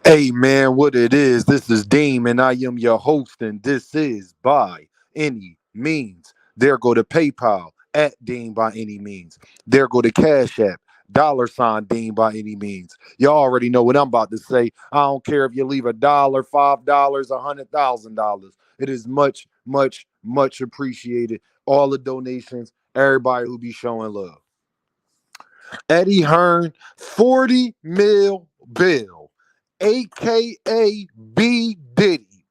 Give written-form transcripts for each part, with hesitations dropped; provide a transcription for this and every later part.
Hey man, what it is? This is Deem, and I am your host, and this is By Any Means. There go to PayPal at Deem by any means. There go to Cash App, $Deem by any means. Y'all already know what I'm about to say. I don't care if you leave $1, $5, $100,000. It is much, much, much appreciated. All the donations, everybody who be showing love. Eddie Hearn, 40 mil bill, aka B Diddy,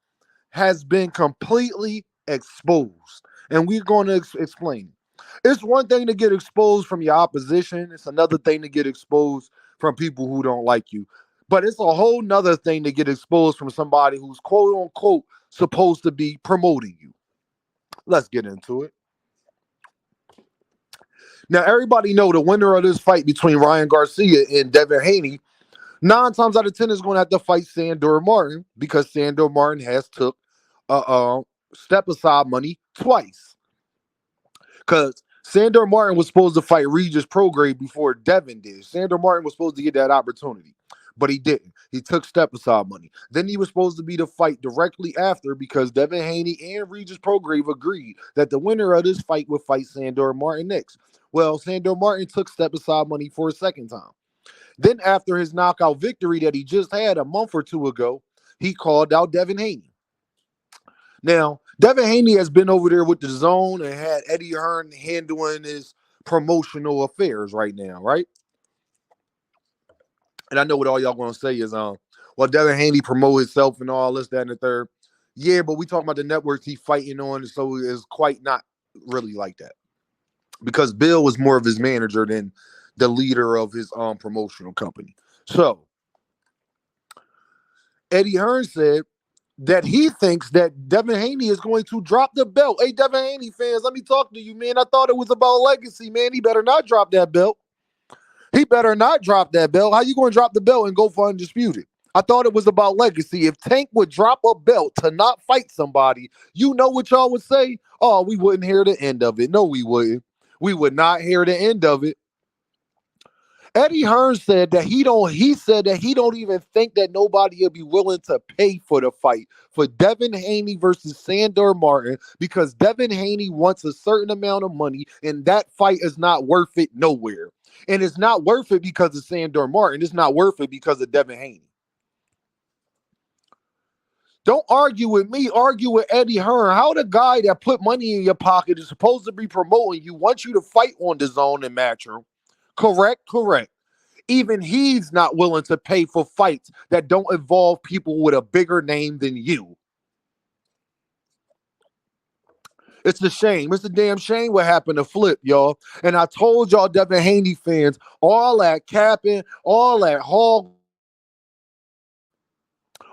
has been completely exposed. And we're going to explain. It's one thing to get exposed from your opposition, it's another thing to get exposed from people who don't like you. But it's a whole nother thing to get exposed from somebody who's quote unquote supposed to be promoting you. Let's get into it. Now, everybody know the winner of this fight between Ryan Garcia and Devin Haney, 9 times out of 10 is going to have to fight Sandor Martin because Sandor Martin has took step aside money twice. Because Sandor Martin was supposed to fight Regis Prograis before Devin did. Sandor Martin was supposed to get that opportunity, but he didn't. He took step aside money. Then he was supposed to be the fight directly after because Devin Haney and Regis Prograis agreed that the winner of this fight would fight Sandor Martin next. Well, Sandor Martin took step aside money for a second time. Then, after his knockout victory that he just had a month or two ago, he called out Devin Haney. Now, Devin Haney has been over there with the zone and had Eddie Hearn handling his promotional affairs right now, right? And I know what all y'all going to say is, well, Devin Haney promote himself and all this, that, and the third. Yeah, but we talking about the networks he fighting on, so it's quite not really like that. Because Bill was more of his manager than the leader of his promotional company. So Eddie Hearn said that he thinks that Devin Haney is going to drop the belt. Hey, Devin Haney fans, let me talk to you, man. I thought it was about legacy, man. He better not drop that belt. He better not drop that belt. How you going to drop the belt and go for undisputed? I thought it was about legacy. If Tank would drop a belt to not fight somebody, you know what y'all would say? Oh, we wouldn't hear the end of it. No, we wouldn't. We would not hear the end of it. Eddie Hearn said that he said that he don't even think that nobody will be willing to pay for the fight for Devin Haney versus Sandor Martin because Devin Haney wants a certain amount of money and that fight is not worth it nowhere. And it's not worth it because of Sandor Martin. It's not worth it because of Devin Haney. Don't argue with me. Argue with Eddie Hearn. How the guy that put money in your pocket is supposed to be promoting you, wants you to fight on the zone and Matchroom. Correct, correct. Even he's not willing to pay for fights that don't involve people with a bigger name than you. It's a shame. It's a damn shame what happened to Flip, y'all. And I told y'all, Devin Haney fans, all that capping, all that hog,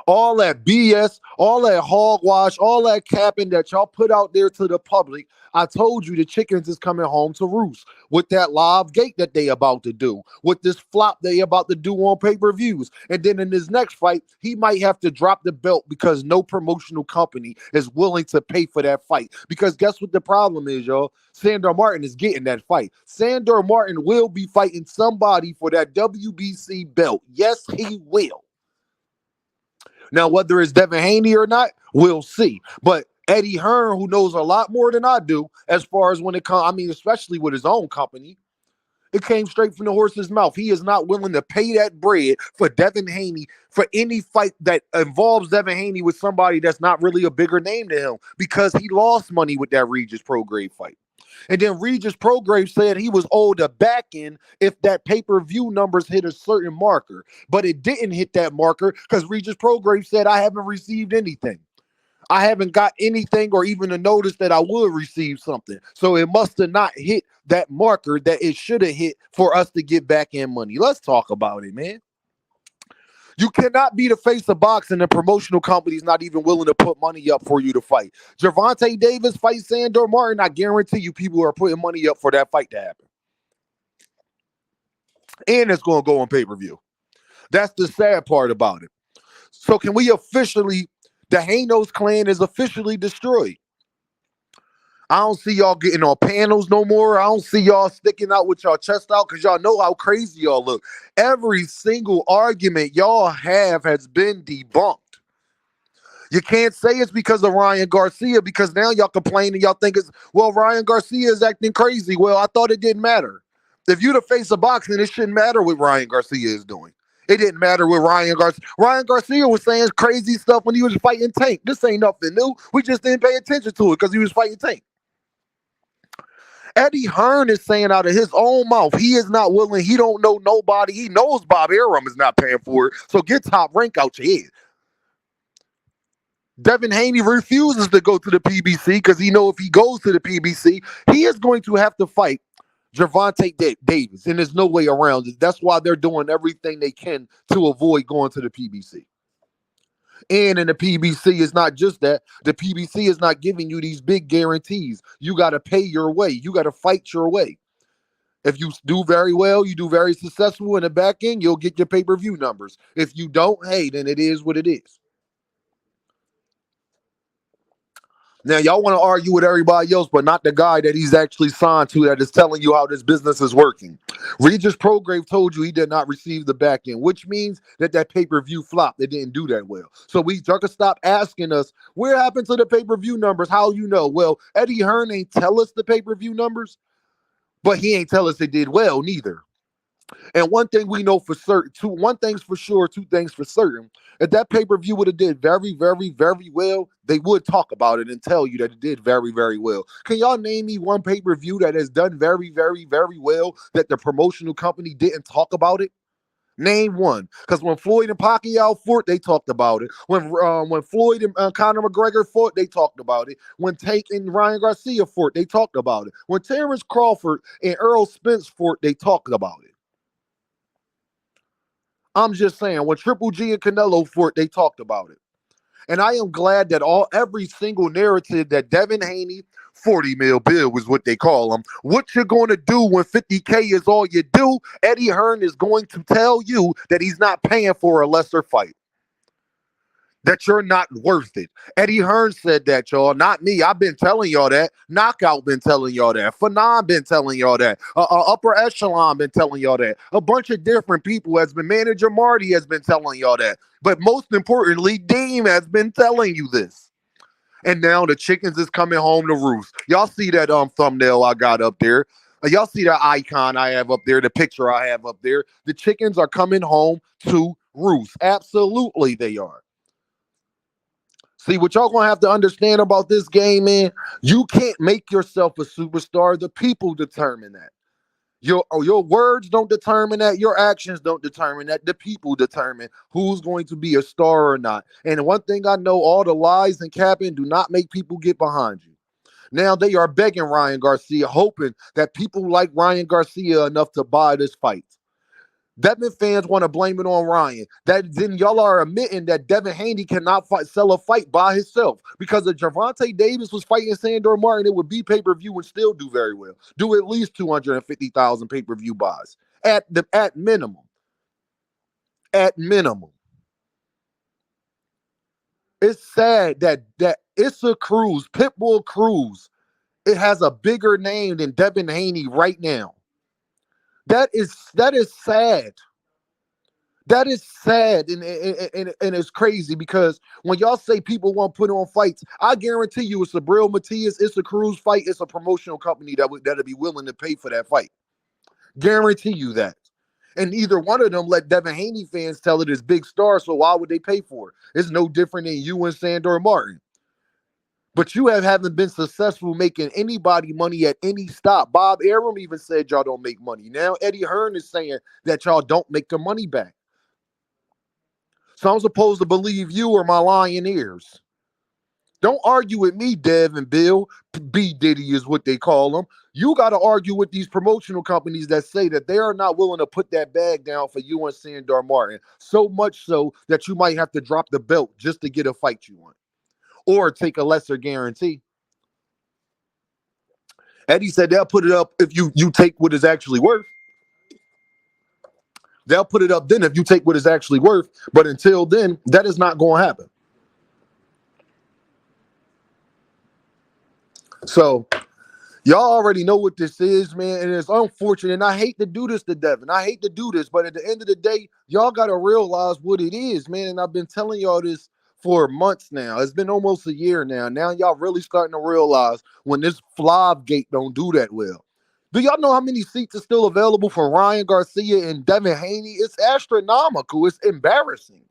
all that BS, all that hogwash, all that capping that y'all put out there to the public. I told you the chickens is coming home to roost with that live gate that they about to do, with this flop they about to do on pay-per-views. And then in this next fight, he might have to drop the belt because no promotional company is willing to pay for that fight. Because guess what the problem is, y'all? Sandor Martin is getting that fight. Sandor Martin will be fighting somebody for that WBC belt. Yes, he will. Now, whether it's Devin Haney or not, we'll see. But Eddie Hearn, who knows a lot more than I do, as far as when it comes, I mean, especially with his own company, it came straight from the horse's mouth. He is not willing to pay that bread for Devin Haney for any fight that involves Devin Haney with somebody that's not really a bigger name to him because he lost money with that Regis Prograis fight. And then Regis Prograis said he was owed a back end if that pay-per-view numbers hit a certain marker. But it didn't hit that marker because Regis Prograis said, I haven't received anything. I haven't got anything or even a notice that I would receive something. So it must have not hit that marker that it should have hit for us to get back in money. Let's talk about it, man. You cannot be the face of boxing and promotional companies not even willing to put money up for you to fight. Gervontadavis fight Sandor Martin. I guarantee you people are putting money up for that fight to happen. And it's going to go on pay-per-view. That's the sad part about it. So can we officially, the Hanos clan is officially destroyed. I don't see y'all getting on panels no more. I don't see y'all sticking out with y'all chest out because y'all know how crazy y'all look. Every single argument y'all have has been debunked. You can't say it's because of Ryan Garcia because now y'all complain and y'all think it's, well, Ryan Garcia is acting crazy. Well, I thought it didn't matter. If you're the face of boxing, it shouldn't matter what Ryan Garcia is doing. It didn't matter what Ryan Garcia. Ryan Garcia was saying crazy stuff when he was fighting Tank. This ain't nothing new. We just didn't pay attention to it because he was fighting Tank. Eddie Hearn is saying out of his own mouth, he is not willing. He don't know nobody. He knows Bob Arum is not paying for it. So get Top Rank out your head. Devin Haney refuses to go to the PBC because he know if he goes to the PBC, he is going to have to fight Davis, and there's no way around it. That's why they're doing everything they can to avoid going to the PBC. And in the PBC, it's not just that. The PBC is not giving you these big guarantees. You got to pay your way. You got to fight your way. If you do very well, you do very successful in the back end, you'll get your pay-per-view numbers. If you don't, hey, then it is what it is. Now, y'all want to argue with everybody else, but not the guy that he's actually signed to that is telling you how this business is working. Regis Prograve told you he did not receive the back end, which means that pay-per-view flopped. They didn't do that well. So we start to stop asking us, where happened to the pay-per-view numbers? How you know? Well, Eddie Hearn ain't tell us the pay-per-view numbers, but he ain't tell us they did well neither. And one thing we know for certain, one thing's for sure, two things for certain. If that pay-per-view would have did very, very, very well, they would talk about it and tell you that it did very, very well. Can y'all name me one pay-per-view that has done very, very, very well that the promotional company didn't talk about it? Name one. Because when Floyd and Pacquiao fought, they talked about it. When Floyd and Conor McGregor fought, they talked about it. When Tank and Ryan Garcia fought, they talked about it. When Terrence Crawford and Errol Spence fought, they talked about it. I'm just saying, when Triple G and Canelo fought, they talked about it. And I am glad that every single narrative that Devin Haney, 40 mil bill was what they call him, what you're going to do when 50K is all you do, Eddie Hearn is going to tell you that he's not paying for a lesser fight. That you're not worth it. Eddie Hearn said that, y'all, not me. I've been telling y'all that. Knockout been telling y'all that. Phenom been telling y'all that. Upper Echelon been telling y'all that. A bunch of different people has been. Manager Marty has been telling y'all that. But most importantly, Deem has been telling you this. And now the chickens is coming home to roost. Y'all see that thumbnail I got up there? Y'all see that icon I have up there, the picture I have up there? The chickens are coming home to roost. Absolutely they are. See, what y'all gonna have to understand about this game, man, you can't make yourself a superstar. The people determine that. Your words don't determine that. Your actions don't determine that. The people determine who's going to be a star or not. And one thing I know, all the lies and capping do not make people get behind you. Now they are begging Ryan Garcia, hoping that people like Ryan Garcia enough to buy this fight. Devin fans want to blame it on Ryan. That then y'all are admitting that Devin Haney cannot sell a fight by himself. Because if Gervonta Davis was fighting Sandor Martin, it would be pay-per-view and still do very well. Do at least 250,000 pay-per-view buys at minimum. At minimum. It's sad that Issa Cruz, Pitbull Cruz, it has a bigger name than Devin Haney right now. That is sad. That is sad, and it's crazy because when y'all say people want to put on fights, I guarantee you it's a Bril Matias, it's a Cruz fight, it's a promotional company that'll be willing to pay for that fight. Guarantee you that. And either one of them let Devin Haney fans tell it is big star, so why would they pay for it? It's no different than you and Sandor Martin. But you haven't been successful making anybody money at any stop. Bob Arum even said y'all don't make money. Now Eddie Hearn is saying that y'all don't make the money back. So I'm supposed to believe you or my lying ears. Don't argue with me, Dev and Bill. B. Diddy is what they call them. You got to argue with these promotional companies that say that they are not willing to put that bag down for you and Sandor Martin. So much so that you might have to drop the belt just to get a fight you want. Or take a lesser guarantee. Eddie said they'll put it up if you take what is actually worth. They'll put it up then if you take what is actually worth. But until then, that is not going to happen. So Y'all already know what this is, man, and it's unfortunate. And I hate to do this to Devin. I hate to do this, but at the end of the day, y'all gotta realize what it is, man. And I've been telling y'all this for months now. It's been almost a year now. Now y'all really starting to realize when this Flav gate don't do that well. Do y'all know how many seats are still available for Ryan Garcia and Devin Haney? It's astronomical. It's embarrassing.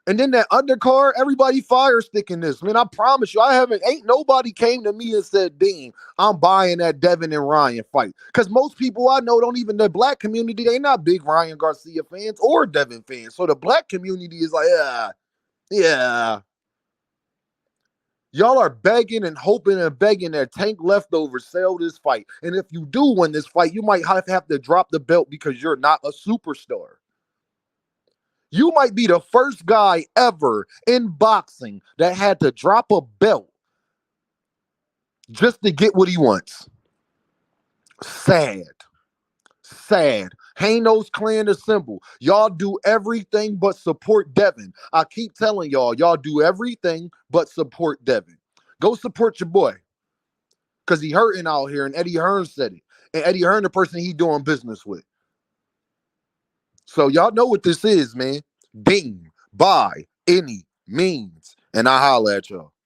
And then that undercard, everybody fire sticking this. Man, I promise you, ain't nobody came to me and said, Dean, I'm buying that Devin and Ryan fight. Because most people I know don't even, the black community, they not big Ryan Garcia fans or Devin fans. So the black community is like, yeah. Y'all are begging and hoping and begging that Tank leftovers sell this fight. And if you do win this fight, you might have to drop the belt because you're not a superstar. You might be the first guy ever in boxing that had to drop a belt just to get what he wants. Sad. Sad. Haino's clan assemble. Y'all do everything but support Devin. I keep telling y'all do everything but support Devin. Go support your boy. Because he hurting out here, and Eddie Hearn said it. And Eddie Hearn, the person he doing business with. So y'all know what this is, man. Dean, by any means. And I holla at y'all.